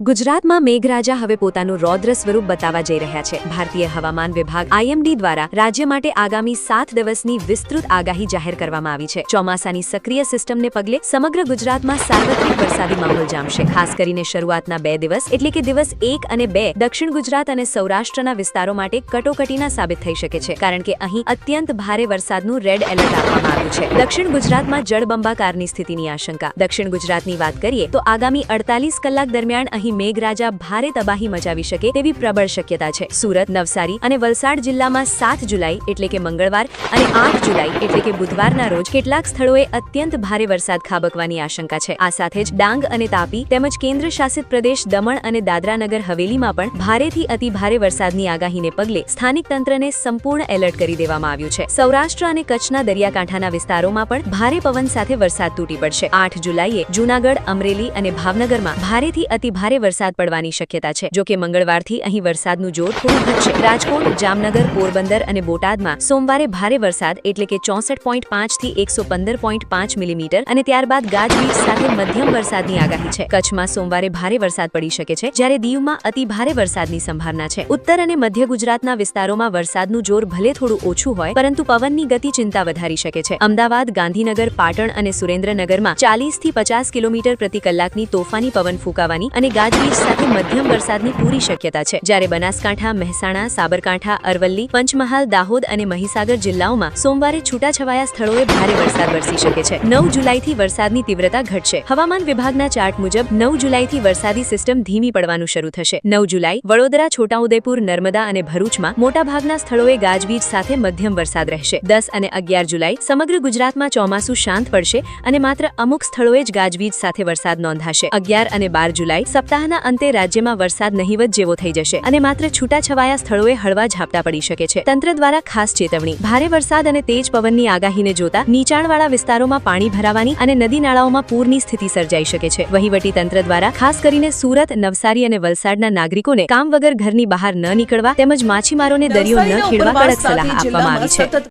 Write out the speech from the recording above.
ગુજરાતમાં મેઘરાજા હવે પોતાનું રૌદ્ર સ્વરૂપ બતાવવા જઈ રહ્યા છે। ભારતીય હવામાન વિભાગ આઈએમડી દ્વારા રાજ્ય માટે આગામી 7 દિવસની વિસ્તૃત આગાહી જાહેર કરવામાં આવી છે। ચોમાસાની સક્રિય સિસ્ટમને પગલે સમગ્ર ગુજરાતમાં સાર્વત્રિક વરસાદી માહોલ જામશે। ખાસ કરીને શરૂઆતના 2 દિવસ એટલે કે દિવસ 1 અને 2 દક્ષિણ ગુજરાત અને સૌરાષ્ટ્રના વિસ્તારો માટે કટોકટીના સાબિત થઈ શકે છે, કારણ કે અહીં અત્યંત ભારે વરસાદનું રેડ એલર્ટ આપવામાં આવ્યું છે। દક્ષિણ ગુજરાતમાં જળબંબાકારની સ્થિતિની આશંકા। દક્ષિણ ગુજરાતની વાત કરીએ તો આગામી 48 કલાક દરમિયાન અહીં મેઘરાજા ભારે તબાહી મચાવી શકે તેવી પ્રબળ શક્યતા છે। સુરત, નવસારી અને વલસાડ જિલ્લામાં 7 જુલાઈ એટલે કે મંગળવાર અને 8 જુલાઈ એટલે કે બુધવારના રોજ કેટલાક સ્થળોએ અત્યંત ભારે વરસાદ ખાબકવાની આશંકા છે। આ સાથે જ ડાંગ અને તાપી તેમજ કેન્દ્ર શાસિત પ્રદેશ દમણ અને દાદરા નગર હવેલીમાં પણ ભારેથી અતિ ભારે વરસાદની આગાહીને પગલે સ્થાનિક તંત્રને સંપૂર્ણ એલર્ટ કરી દેવામાં આવ્યું છે। સૌરાષ્ટ્ર અને કચ્છના દરિયાકાંઠાના વિસ્તારોમાં પણ ભારે પવન સાથે વરસાદ તૂટી પડશે। 8 જુલાઈએ જૂનાગઢ, અમરેલી અને ભાવનગરમાં ભારેથી અતિ ભારે વરસાદ પડવાની શક્યતા છે। જો કે મંગળવારથી અહીં વરસાદનું જોર થોડું ઘટશે। રાજકોટ, જામનગર, પોરબંદર અને બોટાદમાં સોમવારે ભારે વરસાદ એટલે કે 64.5 થી 115.5 મિલીમીટર અને ત્યારબાદ ગાજવીજ સાથે મધ્યમ વરસાદની આગાહી છે। કચ્છમાં સોમવારે ભારે વરસાદ પડી શકે છે, જ્યારે દીવમાં અતિ ભારે વરસાદની સંભાવના છે। ઉત્તર અને મધ્ય ગુજરાતના વિસ્તારોમાં વરસાદનું જોર ભલે થોડું ઓછું હોય, પરંતુ પવનની ગતિ ચિંતા વધારી શકે છે। અમદાવાદ, ગાંધીનગર, પાટણ અને સુરેન્દ્રનગરમાં 40 થી 50 કિલોમીટર પ્રતિ કલાકની તોફાની પવન ફૂંકાવાની અને ગાજવીજ સાથે મધ્યમ વરસાદની પૂરી શક્યતા છે। જ્યારે બનાસકાંઠા, મહેસાણા, સાબરકાંઠા, અરવલ્લી, પંચમહાલ, દાહોદ અને મહીસાગર જિલ્લાઓમાં સોમવારે છૂટાછવાયા સ્થળોએ ભારે વરસાદ વરસી શકે છે। 9 જુલાઈથી વરસાદની તીવ્રતા ઘટશે। હવામાન વિભાગના ચાર્ટ મુજબ 9 જુલાઈથી વરસાદી સિસ્ટમ ધીમી પડવાનું શરૂ થશે। 9 જુલાઈ વડોદરા, છોટાઉદેપુર, નર્મદા અને ભરૂચમાં મોટાભાગના સ્થળોએ ગાજવીજ સાથે મધ્યમ વરસાદ રહેશે। 10 અને 11 જુલાઈ સમગ્ર ગુજરાતમાં ચોમાસું શાંત પડશે અને માત્ર અમુક સ્થળોએ જ ગાજવીજ સાથે વરસાદ નોંધાશે। 11 અને 12 જુલાઈ સપ્તાહના અંતે રાજ્યમાં વરસાદ નહિવત જેવો થઈ જશે અને માત્ર છૂટાછવાયા સ્થળોએ હળવા ઝાપટા પડી શકે છે। તંત્ર દ્વારા ખાસ ચેતવણી। ભારે વરસાદ અને તેજ પવનની આગાહીને જોતા નીચાણવાળા વિસ્તારોમાં પાણી ભરાવાની અને નદી નાળાઓમાં પૂરની સ્થિતિ સર્જાઈ શકે છે। વહીવટી તંત્ર દ્વારા ખાસ કરીને સુરત, નવસારી અને વલસાડના નાગરિકોને કામ વગર ઘરની બહાર ન નીકળવા તેમજ માછીમારોને દરિયો ન ખેડવા કડક સલાહ આપવામાં આવી છે।